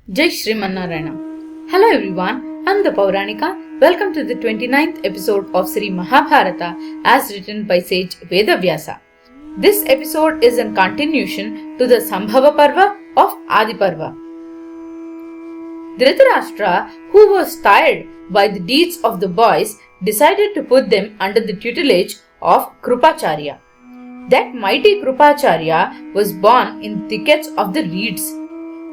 Jai Srimanarayana. Hello everyone, I'm the Pauranika. Welcome to the 29th episode of Sri Mahabharata as written by sage Vedavyasa. This episode is in continuation to the Sambhava Parva of Adi Parva. Dhritarashtra, who was tired by the deeds of the boys, decided to put them under the tutelage of Krupacharya. That mighty Krupacharya was born in the thickets of the reeds.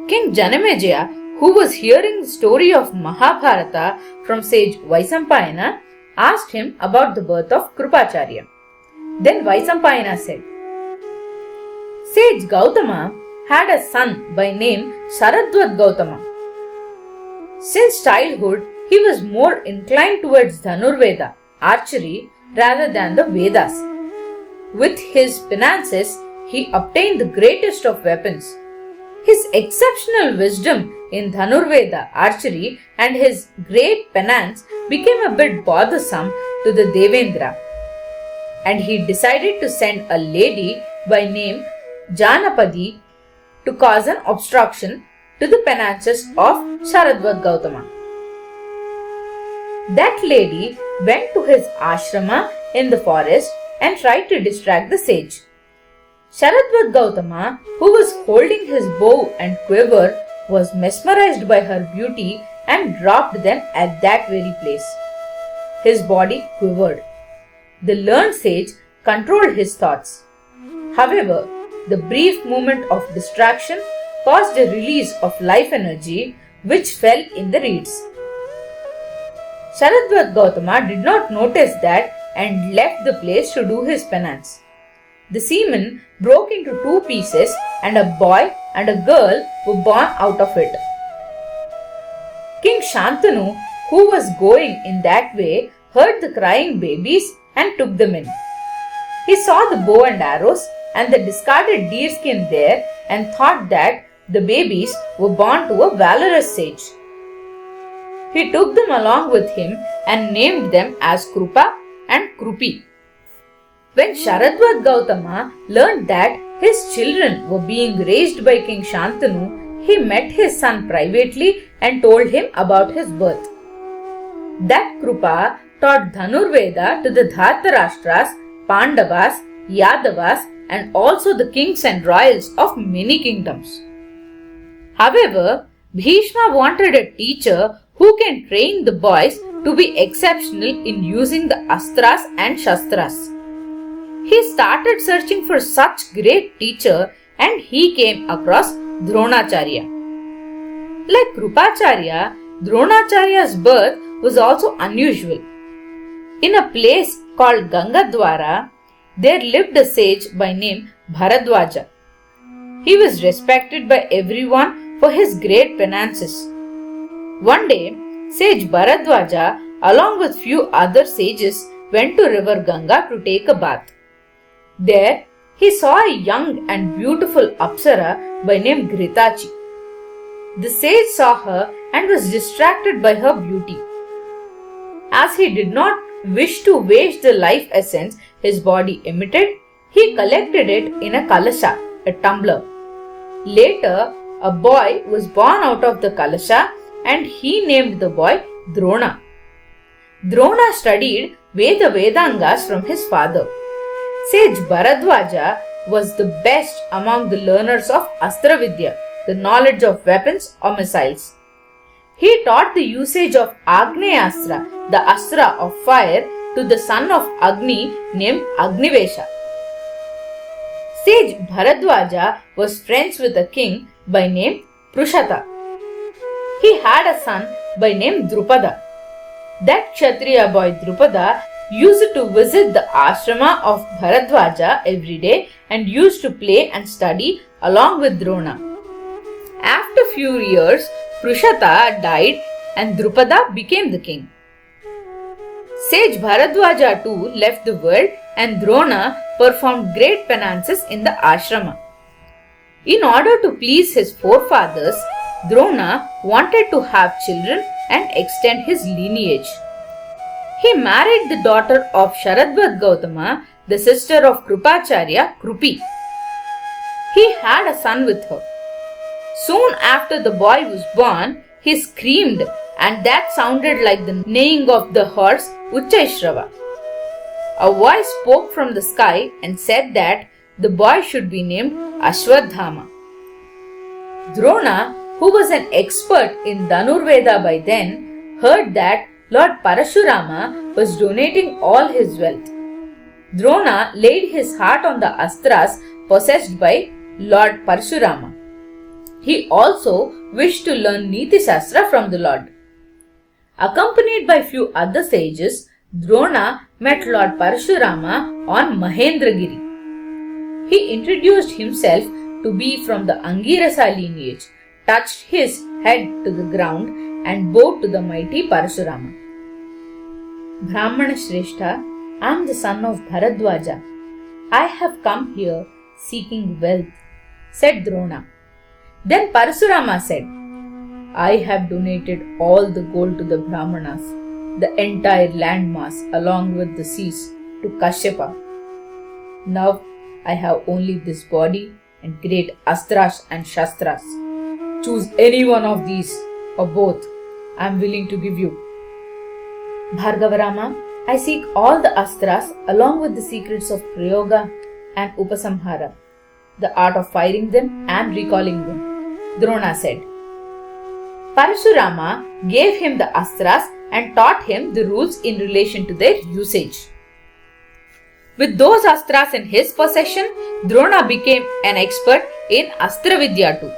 King Janamejaya, who was hearing the story of Mahabharata from sage Vaisampayana, asked him about the birth of Krupacharya. Then Vaisampayana said, Sage Gautama had a son by name Sharadvat Gautama. Since childhood, he was more inclined towards Dhanurveda, archery, rather than the Vedas. With his penances, he obtained the greatest of weapons. His exceptional wisdom in Dhanurveda, archery, and his great penance became a bit bothersome to the Devendra, and he decided to send a lady by name Janapadi to cause an obstruction to the penances of Sharadvat Gautama. That lady went to his ashrama in the forest and tried to distract the sage. Sharadvat Gautama, who was holding his bow and quiver, was mesmerized by her beauty and dropped them at that very place. His body quivered. The learned sage controlled his thoughts. However, the brief moment of distraction caused a release of life energy which fell in the reeds. Sharadvat Gautama did not notice that and left the place to do his penance. The semen broke into two pieces and a boy and a girl were born out of it. King Shantanu, who was going in that way, heard the crying babies and took them in. He saw the bow and arrows and the discarded deerskin there and thought that the babies were born to a valorous sage. He took them along with him and named them as Krupa and Krupi. When Sharadvat Gautama learned that his children were being raised by King Shantanu, he met his son privately and told him about his birth. That Krupa taught Dhanurveda to the Dhartarashtras, Pandavas, Yadavas, and also the kings and royals of many kingdoms. However, Bhishma wanted a teacher who can train the boys to be exceptional in using the Astras and Shastras. He started searching for such great teacher and he came across Dronacharya. Like Krupacharya, Dronacharya's birth was also unusual. In a place called Gangadwara, there lived a sage by name Bharadwaja. He was respected by everyone for his great penances. One day, sage Bharadwaja along with few other sages went to river Ganga to take a bath. There, he saw a young and beautiful Apsara by name Gritachi. The sage saw her and was distracted by her beauty. As he did not wish to waste the life essence his body emitted, he collected it in a kalasha, a tumbler. Later, a boy was born out of the kalasha and he named the boy Drona. Drona studied Veda Vedangas from his father. Sage Bharadwaja was the best among the learners of Astra Vidya, the knowledge of weapons or missiles. He taught the usage of Agneastra, the Astra of fire, to the son of Agni named Agnivesha. Sage Bharadwaja was friends with a king by name Prushata. He had a son by name Drupada. That Kshatriya boy Drupada used to visit the ashrama of Bharadwaja every day and used to play and study along with Drona. After few years, Prushata died and Drupada became the king. Sage Bharadwaja too left the world and Drona performed great penances in the ashrama. In order to please his forefathers, Drona wanted to have children and extend his lineage. He married the daughter of Sharadvat Gautama, the sister of Krupacharya, Krupi. He had a son with her. Soon after the boy was born, he screamed, and that sounded like the neighing of the horse Uchaishrava. A voice spoke from the sky and said that the boy should be named Ashwadhama. Drona, who was an expert in Dhanurveda by then, heard that Lord Parashurama was donating all his wealth. Drona laid his heart on the astras possessed by Lord Parashurama. He also wished to learn Niti Shastra from the Lord. Accompanied by few other sages, Drona met Lord Parashurama on Mahendragiri. He introduced himself to be from the Angirasa lineage, touched his head to the ground and bowed to the mighty Parashurama. Brahmana Shrestha, I am the son of Bharadwaja. I have come here seeking wealth, said Drona. Then Parashurama said, I have donated all the gold to the Brahmanas, the entire landmass along with the seas to Kashyapa. Now I have only this body and great astras and shastras. Choose any one of these or both. I am willing to give you. Bhargavarama, I seek all the astras along with the secrets of Prayoga and Upasamhara, the art of firing them and recalling them, Drona said. Parashurama gave him the astras and taught him the rules in relation to their usage. With those astras in his possession, Drona became an expert in Astra Vidya too.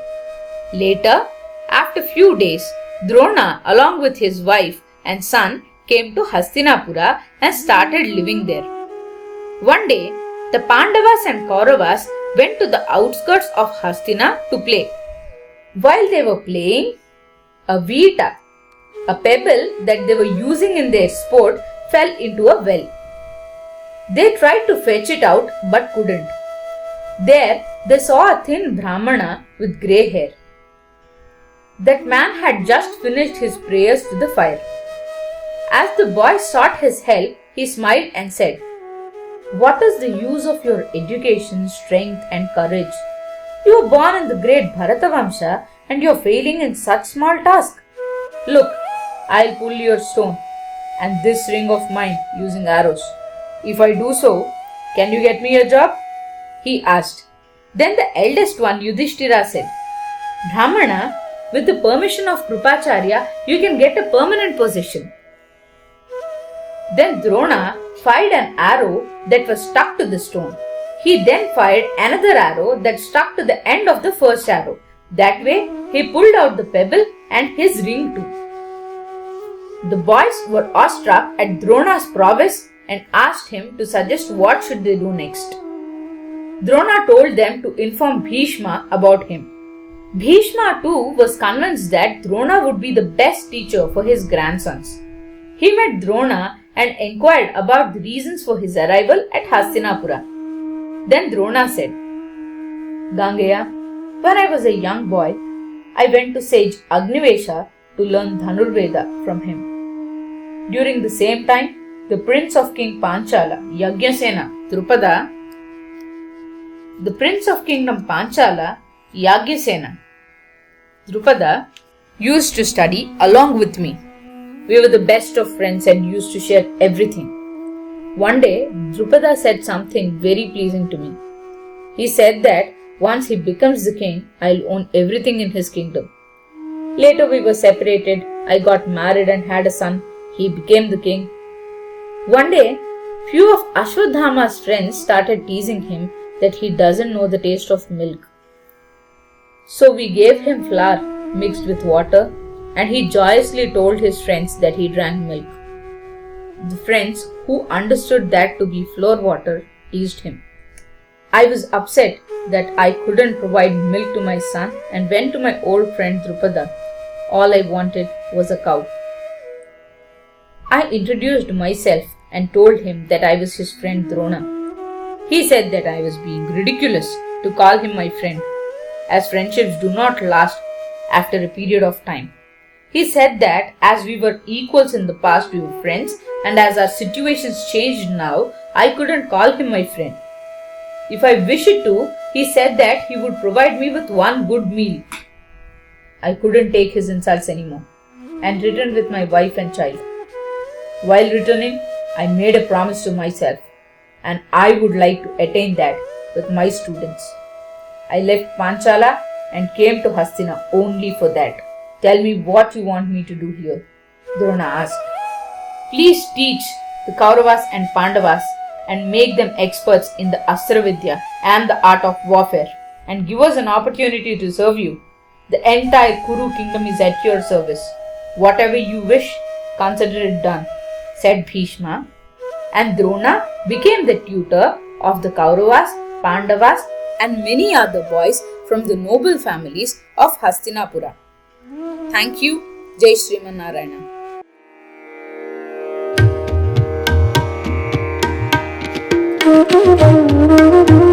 Later, after few days, Drona along with his wife and son came to Hastinapura and started living there. One day, the Pandavas and Kauravas went to the outskirts of Hastina to play. While they were playing, a Vita, a pebble that they were using in their sport, fell into a well. They tried to fetch it out but couldn't. There they saw a thin Brahmana with grey hair. That man had just finished his prayers to the fire. As the boy sought his help, he smiled and said, What is the use of your education, strength and courage? You were born in the great Bharatavamsha and you are failing in such small task. Look, I'll pull your stone and this ring of mine using arrows. If I do so, can you get me a job? He asked. Then the eldest one, Yudhishthira, said, Brahmana, with the permission of Krupacharya, you can get a permanent position. Then Drona fired an arrow that was stuck to the stone. He then fired another arrow that stuck to the end of the first arrow. That way, he pulled out the pebble and his ring too. The boys were awestruck at Drona's prowess and asked him to suggest what should they do next. Drona told them to inform Bhishma about him. Bhishma too was convinced that Drona would be the best teacher for his grandsons. He met Drona and inquired about the reasons for his arrival at Hastinapura. Then Drona said, Gangeya, when I was a young boy, I went to sage Agnivesha to learn Dhanurveda from him. During the same time, the prince of King Panchala, Yagyasena, Drupada, the prince of kingdom Panchala, Yagyasena, Drupada, used to study along with me. We were the best of friends and used to share everything. One day, Drupada said something very pleasing to me. He said that once he becomes the king, I'll own everything in his kingdom. Later we were separated. I got married and had a son. He became the king. One day, few of Ashwadhama's friends started teasing him that he doesn't know the taste of milk. So we gave him flour mixed with water and he joyously told his friends that he drank milk. The friends who understood that to be flour water teased him. I was upset that I couldn't provide milk to my son and went to my old friend Drupada. All I wanted was a cow. I introduced myself and told him that I was his friend Drona. He said that I was being ridiculous to call him my friend, as friendships do not last after a period of time. He said that as we were equals in the past, we were friends, and as our situations changed now, I couldn't call him my friend. If I wished to, he said that he would provide me with one good meal. I couldn't take his insults anymore and returned with my wife and child. While returning, I made a promise to myself, and I would like to attain that with my students. I left Panchala and came to Hastina only for that. Tell me what you want me to do here, Drona asked. Please teach the Kauravas and Pandavas and make them experts in the Astra Vidya and the art of warfare, and give us an opportunity to serve you. The entire Kuru kingdom is at your service. Whatever you wish, consider it done, said Bhishma. And Drona became the tutor of the Kauravas, Pandavas, and many other boys from the noble families of Hastinapura. Thank you. Jai Sriman Narayana. Thank you.